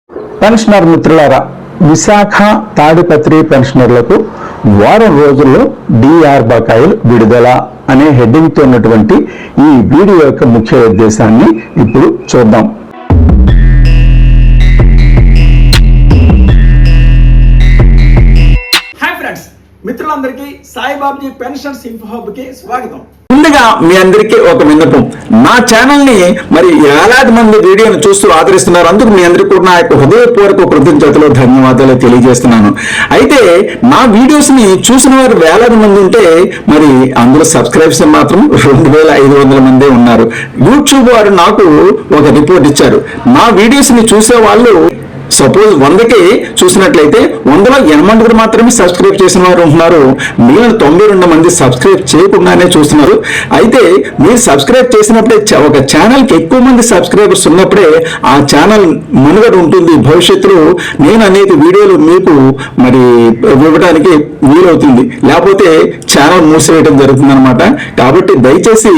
Pensioner మిత్రులారా, విశాఖ తాడిపత్రి పెన్షనర్లకు వారం రోజుల్లో డిఆర్ బకాయిలు విడుదల అనే హెడ్డింగ్తో ఉన్నటువంటి ఈ వీడియో యొక్క ముఖ్య ఉద్దేశాన్ని ఇప్పుడు చూద్దాం. హాయ్ ఫ్రెండ్స్, మిత్రులందరికీ సాయిబాబుజీ పెన్షన్స్ ఇన్ఫో హబ్ కి స్వాగతం. ముందుగా మీ అందరికీ ఒక విన్నపం. నా ఛానల్ ని మరి వేలాది మంది వీడియోను చూస్తూ ఆదరిస్తున్నారు. అందుకు మీ అందరికీ కూడా నా యొక్క హృదయపూర్వక కృతజ్ఞతలు, ధన్యవాదాలు తెలియజేస్తున్నాను. అయితే నా వీడియోస్ ని చూసిన వారు వేలాది మంది ఉంటే మరి అందులో సబ్స్క్రైబర్స్ మాత్రం 2500 మందే ఉన్నారు. యూట్యూబ్ వారు నాకు ఒక రిపోర్ట్ ఇచ్చారు. నా వీడియోస్ ని చూసే వాళ్ళు సపోజ్ 100కి చూసినట్లయితే 100లో 80 మాత్రమే సబ్స్క్రైబ్ చేసిన వారు ఉంటున్నారు. మిగిలిన 92 మంది సబ్స్క్రైబ్ చేయకుండానే చూస్తున్నారు. అయితే మీరు సబ్స్క్రైబ్ చేసినప్పుడే ఒక ఛానల్కి ఎక్కువ మంది సబ్స్క్రైబర్స్ ఉన్నప్పుడే ఆ ఛానల్ మనుగడ ఉంటుంది. భవిష్యత్తులో నేను అనేక వీడియోలు మీకు మరి ఇవ్వడానికి వీలవుతుంది, లేకపోతే ఛానల్ మూసివేయడం జరుగుతుంది అనమాట. కాబట్టి దయచేసి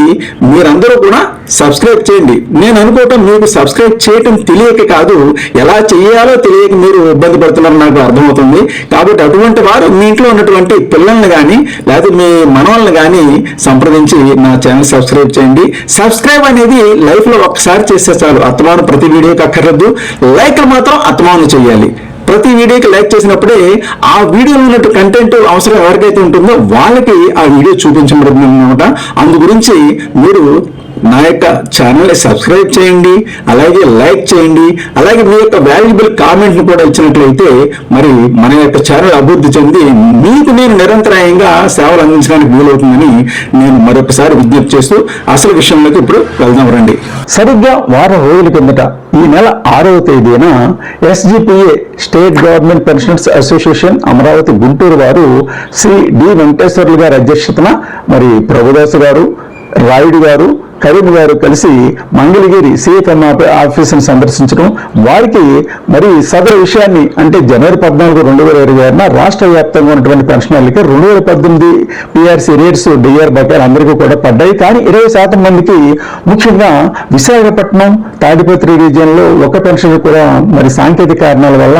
మీరందరూ కూడా సబ్స్క్రైబ్ చేయండి. నేను అనుకోవటం మీకు సబ్స్క్రైబ్ చేయటం తెలియక కాదు, ఎలా చేయాలో తెలియక మీరు ఇబ్బంది పడుతున్నారో నాకు అర్థమవుతుంది. కాబట్టి అటువంటి వారు మీ ఇంట్లో ఉన్నటువంటి పిల్లల్ని కానీ లేకపోతే మీ మనవల్ని కానీ సంప్రదించి నా ఛానల్ సబ్స్క్రైబ్ చేయండి. సబ్స్క్రైబ్ అనేది లైఫ్ లో ఒక్కసారి చేస్తే చాలు. అత్తమాను ప్రతి వీడియోకి అక్కర్లేదు, లైక్ మాత్రం అత్తమాను చేయాలి. ప్రతి వీడియోకి లైక్ చేసినప్పుడే ఆ వీడియోలో ఉన్నట్టు కంటెంట్ అవసరం ఎవరికైతే ఉంటుందో వాళ్ళకి ఆ వీడియో చూపించబడుతుంది అనమాట. అందు గురించి మీరు నా యొక్క ఛానల్ని సబ్స్క్రైబ్ చేయండి, అలాగే లైక్ చేయండి, అలాగే మీ యొక్క వాల్యుబుల్ కామెంట్ని కూడా ఇచ్చినట్లయితే మరి మన యొక్క ఛానల్ అభివృద్ధి చెంది మీకు నేను నిరంతరాయంగా సేవలు అందించడానికి వీలవుతుందని నేను మరొకసారి విజ్ఞప్తి చేస్తూ అసలు విషయంలోకి ఇప్పుడు వెళ్దాం రండి. సరిగ్గా వారం రోజుల కిందట ఈ నెల 6వ తేదీన SGPA state government pensioners association Amaravati Guntur వారు శ్రీ డి వెంకటేశ్వర్లు గారి అధ్యక్షతన మరి ప్రభుదాస్ గారు, రాయుడు గారు, కరీం గారు కలిసి మంగళగిరి సిఎఫ్ఎం ఆఫీసును సందర్శించడం, వారికి మరి సదరు విషయాన్ని అంటే జనవరి 14, 2026 రాష్ట్ర వ్యాప్తంగా ఉన్నటువంటి పెన్షనర్లకి 2018 పిఆర్సీ రేట్స్ డిఆర్ బకాయిలు అందరికీ కూడా పడ్డాయి. కానీ 20% మందికి, ముఖ్యంగా విశాఖపట్నం తాడిపత్రి రీజియన్లో ఒక పెన్షన్ కూడా మరి సాంకేతిక కారణాల వల్ల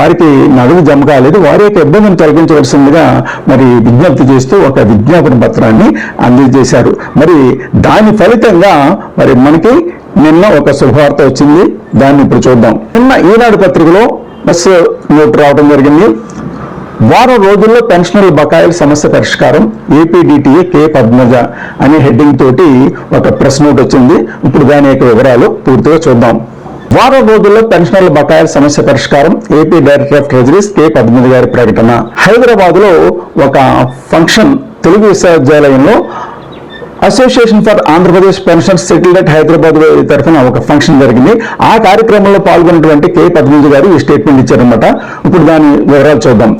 వారికి నగదు జమ కాలేదు. వారి యొక్క ఇబ్బందిని తొలగించవలసిందిగా మరి విజ్ఞప్తి చేస్తూ ఒక విజ్ఞాపన పత్రాన్ని అందజేశారు. మరి దాని ఫలితంగా మరి మనకి నిన్న ఒక శుభవార్త వచ్చింది. దాన్ని ఇప్పుడు చూద్దాం. నిన్న ఈనాడు పత్రికలో బస్ నోట్ రావడం జరిగింది. వారం రోజుల్లో పెన్షనర్ల బకాయిల సమస్య పరిష్కారం ఏపీడీటీఏ కే పద్మజ అనే హెడ్డింగ్ తోటి ఒక ప్రెస్ నోట్ వచ్చింది. ఇప్పుడు దాని యొక్క వివరాలు పూర్తిగా చూద్దాం. వారం రోజుల్లో పెన్షనర్ల బకాయిల సమస్య పరిష్కారం ఏపీ డైరెక్టర్ ఆఫ్ ట్రెజరీస్ కే పద్మజ గారి ప్రకటన. హైదరాబాద్ లో ఒక ఫంక్షన్ తెలుగు విశ్వవిద్యాలయంలో association for Andhra Pradesh pensioners settled at Hyderabad తరఫున ఒక ఫంక్షన్ జరిగింది. ఆ కార్యక్రమంలో పాల్గొన్నటువంటి కే పద్మజ గారు ఈ స్టేట్మెంట్ ఇచ్చారనమాట. ఇప్పుడు దాని వివరాలు చూద్దాం.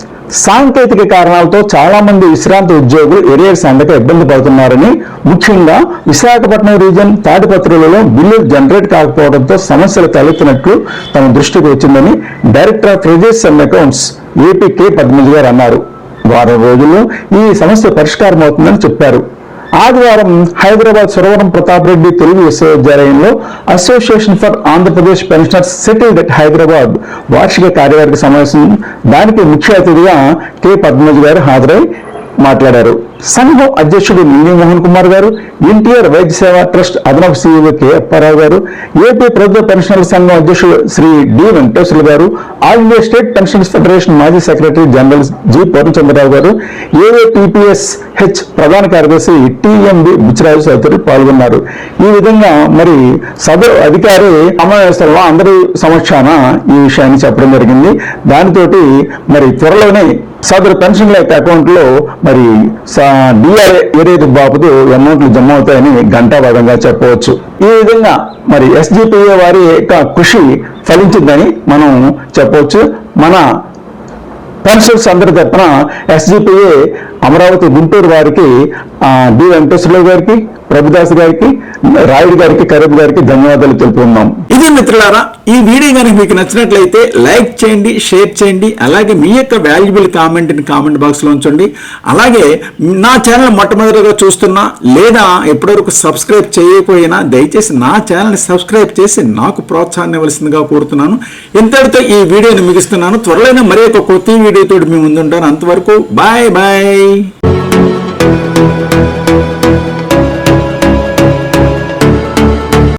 సాంకేతిక కారణాలతో చాలా మంది విశ్రాంతి ఉద్యోగులు ఎరియర్స్ అందక ఇబ్బంది పడుతున్నారని, ముఖ్యంగా విశాఖపట్నం రీజియన్ తాడిపత్రులలో బిల్లులు జనరేట్ కాకపోవడంతో సమస్యలు తలెత్తినట్లు తమ దృష్టికి వచ్చిందని director of treasuries and accounts AP K Padmaja garu అన్నారు. వారం రోజుల్లో ఈ సమస్య పరిష్కారం అవుతుందని చెప్పారు. ఆదివారం హైదరాబాద్ సురవరం ప్రతాప్ రెడ్డి తెలుగు విశ్వవిద్యాలయంలో association for Andhra Pradesh pensioners settled at Hyderabad వార్షిక కార్యవర్గ సమావేశం, దానికి ముఖ్య అతిథిగా కె పద్మజ గారు హాజరై మాట్లాడారు. సంఘం అధ్యక్షుడు నిండి మోహన్ కుమార్ గారు, ఎన్టీఆర్ వైద్య సేవా ట్రస్ట్ అదనపు సీఈఓ కె అప్పారావు గారు, ఏపీ ప్రభుత్వ పెన్షనర్ల సంఘం అధ్యక్షుడు శ్రీ డి వెంకటేశ్వర్లు గారు, all India state pensioners federation మాజీ సెక్రటరీ జనరల్ జి పూర్ణచంద్రరావు గారు, ఏఏపీపీఎస్ హెచ్ ప్రధాన కార్యదర్శి టిఎంబి బుచ్చిరాజు తదితరులు పాల్గొన్నారు. ఈ విధంగా మరి సదరు అధికారి సమావేశంలో అందరి సమక్షాన ఈ విషయాన్ని చెప్పడం జరిగింది. దానితోటి మరి త్వరలోనే సదరు పెన్షన్ల యొక్క అకౌంట్ లో మరి డిఆర్ ఏదైతే బాబుతో అమౌంట్లు జమ అవుతాయని ఘంటాభాగంగా చెప్పవచ్చు. ఈ విధంగా మరి ఎస్జిపిఏ వారి యొక్క కృషి ఫలించిందని మనం చెప్పవచ్చు. మన పెన్షనర్స్ అందరి తరఫున ఎస్జిపిఏ అమరావతి గుంటూరు వారికి డి వెంకటేశ్వరరావు గారికి, ప్రభుదాస్ గారికి, రాయుడు గారికి, కరీం గారికి ధన్యవాదాలు తెలుపుతున్నాం. ఇది మిత్రులారా, ఈ వీడియో కనుక మీకు నచ్చినట్లయితే లైక్ చేయండి, షేర్ చేయండి. అలాగే మీ యొక్క వాల్యుబుల్ కామెంట్ని కామెంట్ బాక్స్లో ఉంచండి. అలాగే నా ఛానల్ మొట్టమొదటిగా చూస్తున్నా లేదా ఎప్పటివరకు సబ్స్క్రైబ్ చేయకపోయినా దయచేసి నా ఛానల్ని సబ్స్క్రైబ్ చేసి నాకు ప్రోత్సాహాన్ని ఇవ్వాల్సిందిగా కోరుతున్నాను. ఇంతటితో ఈ వీడియోని ముగిస్తున్నాను. త్వరలోనే మరీ ఒక కొత్త వీడియోతో మీ ముందుంటాను. అంతవరకు బాయ్ బాయ్.